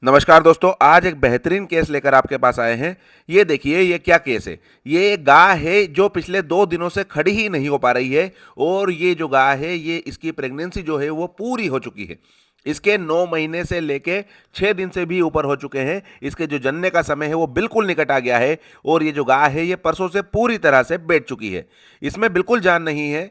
नमस्कार दोस्तों, आज एक बेहतरीन केस लेकर आपके पास आए हैं। ये देखिए, ये क्या केस है। ये एक गाय है जो पिछले 2 दिनों से खड़ी ही नहीं हो पा रही है और ये जो गाय है, ये इसकी प्रेगनेंसी जो है वो पूरी हो चुकी है। इसके 9 महीने से लेके 6 दिन से भी ऊपर हो चुके हैं। इसके जो जनने का समय है वो बिल्कुल निकट आ गया है और ये जो गाय है ये परसों से पूरी तरह से बैठ चुकी है। इसमें बिल्कुल जान नहीं है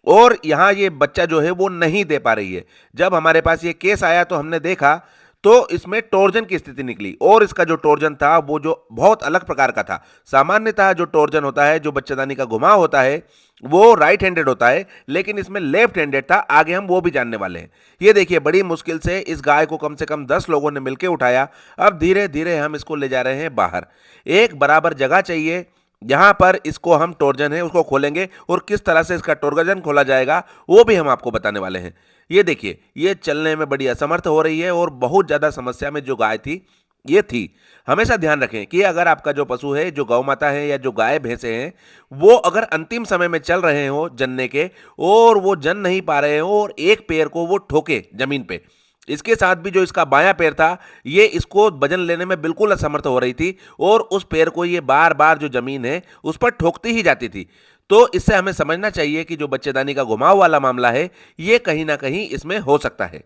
और यहाँ ये बच्चा जो है वो नहीं दे पा रही है। जब हमारे पास ये केस आया तो हमने देखा तो इसमें टॉर्जन की स्थिति निकली और इसका जो टॉर्जन था वो जो बहुत अलग प्रकार का था। सामान्यतः जो टॉर्जन होता है, जो बच्चेदानी का घुमाव होता है, वो राइट हैंडेड होता है, लेकिन इसमें लेफ्ट हैंडेड था। आगे हम वो भी जानने वाले हैं। ये देखिए, बड़ी मुश्किल से इस गाय को कम से कम 10 लोगों ने मिलकर उठाया। अब धीरे धीरे हम इसको ले जा रहे हैं बाहर। एक बराबर जगह चाहिए, यहाँ पर इसको हम टॉर्जन है उसको खोलेंगे और किस तरह से इसका टॉर्जन खोला जाएगा वो भी हम आपको बताने वाले हैं। ये देखिए, ये चलने में बड़ी असमर्थ हो रही है और बहुत ज़्यादा समस्या में जो गाय थी ये थी। हमेशा ध्यान रखें कि अगर आपका जो पशु है, जो गौ माता है या जो गाय भैंसे हैं, वो अगर अंतिम समय में चल रहे हो जनने के और वो जन नहीं पा रहे हो और एक पैर को वो ठोके जमीन पे, इसके साथ भी जो इसका बायां पैर था ये इसको वजन लेने में बिल्कुल असमर्थ हो रही थी और उस पैर को ये बार बार जो जमीन है उस पर ठोकती ही जाती थी। तो इससे हमें समझना चाहिए कि जो बच्चेदानी का घुमाव वाला मामला है ये कहीं ना कहीं इसमें हो सकता है।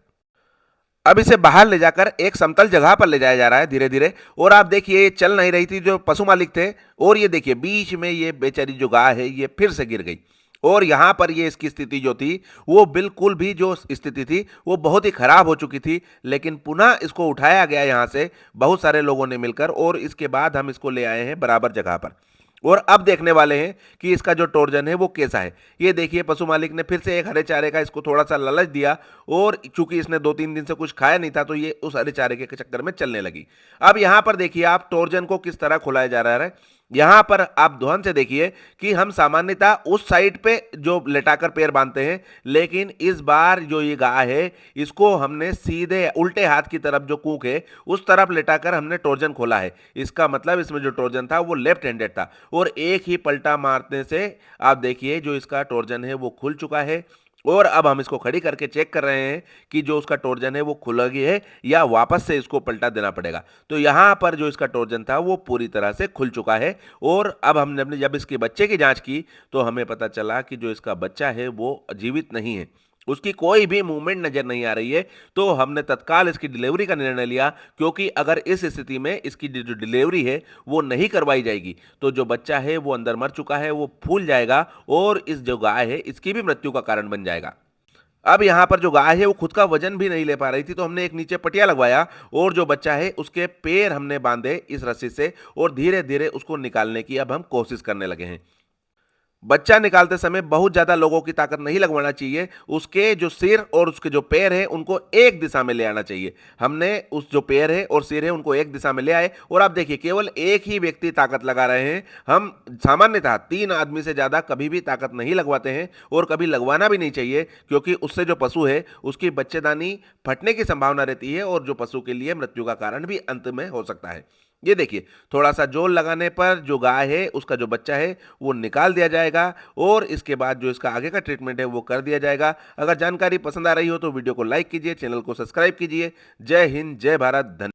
अब इसे बाहर ले जाकर एक समतल जगह पर ले जाया जा रहा है धीरे धीरे। और आप देखिए, ये चल नहीं रही थी जो पशु मालिक थे और ये देखिए बीच में ये बेचारी जो गाय है ये फिर से गिर गई और यहाँ पर ये इसकी स्थिति जो थी वो बिल्कुल भी जो स्थिति थी वो बहुत ही खराब हो चुकी थी। लेकिन पुनः इसको उठाया गया यहाँ से बहुत सारे लोगों ने मिलकर और इसके बाद हम इसको ले आए हैं बराबर जगह पर और अब देखने वाले हैं कि इसका जो टॉर्जन है वो कैसा है। ये देखिए, पशु मालिक ने फिर से एक हरे चारे का इसको थोड़ा सा लालच दिया और चूंकि इसने 2-3 दिन से कुछ खाया नहीं था तो ये उस हरे चारे के चक्कर में चलने लगी। अब यहाँ पर देखिए आप टॉर्जन को किस तरह खुलाया जा रहा है। यहाँ पर आप ध्यान से देखिए कि हम सामान्यतः उस साइड पे जो लेटाकर पैर बांधते हैं, लेकिन इस बार जो ये गाय है इसको हमने सीधे उल्टे हाथ की तरफ जो कूक है उस तरफ लेटाकर हमने टॉर्जन खोला है। इसका मतलब इसमें जो टॉर्जन था वो लेफ्ट हैंडेड था और एक ही पलटा मारने से आप देखिए जो इसका टॉर्जन है वो खुल चुका है। और अब हम इसको खड़ी करके चेक कर रहे हैं कि जो उसका टॉर्जन है वो खुल गई है या वापस से इसको पलटा देना पड़ेगा। तो यहाँ पर जो इसका टॉर्जन था वो पूरी तरह से खुल चुका है और अब हमने जब इसके बच्चे की जांच की तो हमें पता चला कि जो इसका बच्चा है वो जीवित नहीं है, उसकी कोई भी मूवमेंट नजर नहीं आ रही है। तो हमने तत्काल इसकी डिलीवरी का निर्णय लिया, क्योंकि अगर इस स्थिति में इसकी जो डिलीवरी है वो नहीं करवाई जाएगी तो जो बच्चा है वो अंदर मर चुका है वो फूल जाएगा और इस जो गाय है इसकी भी मृत्यु का कारण बन जाएगा। अब यहाँ पर जो गाय है वो खुद का वजन भी नहीं ले पा रही थी तो हमने एक नीचे पटिया लगवाया और जो बच्चा है उसके पैर हमने बांधे इस रस्सी से और धीरे धीरे उसको निकालने की अब हम कोशिश करने लगे हैं। बच्चा निकालते समय बहुत ज्यादा लोगों की ताकत नहीं लगवाना चाहिए। उसके जो सिर और उसके जो पैर हैं उनको एक दिशा में ले आना चाहिए। हमने उस जो पैर है और सिर है उनको एक दिशा में ले आए और आप देखिए केवल एक ही व्यक्ति ताकत लगा रहे हैं। हम सामान्यतः 3 आदमी से ज्यादा कभी भी ताकत नहीं लगवाते हैं और कभी लगवाना भी नहीं चाहिए, क्योंकि उससे जो पशु है उसकी बच्चेदानी फटने की संभावना रहती है और जो पशु के लिए मृत्यु का कारण भी अंत में हो सकता है। ये देखिए, थोड़ा सा जोर लगाने पर जो गाय है उसका जो बच्चा है वो निकाल दिया जाएगा और इसके बाद जो इसका आगे का ट्रीटमेंट है वो कर दिया जाएगा। अगर जानकारी पसंद आ रही हो तो वीडियो को लाइक कीजिए, चैनल को सब्सक्राइब कीजिए। जय हिंद, जय भारत, धन्यवाद।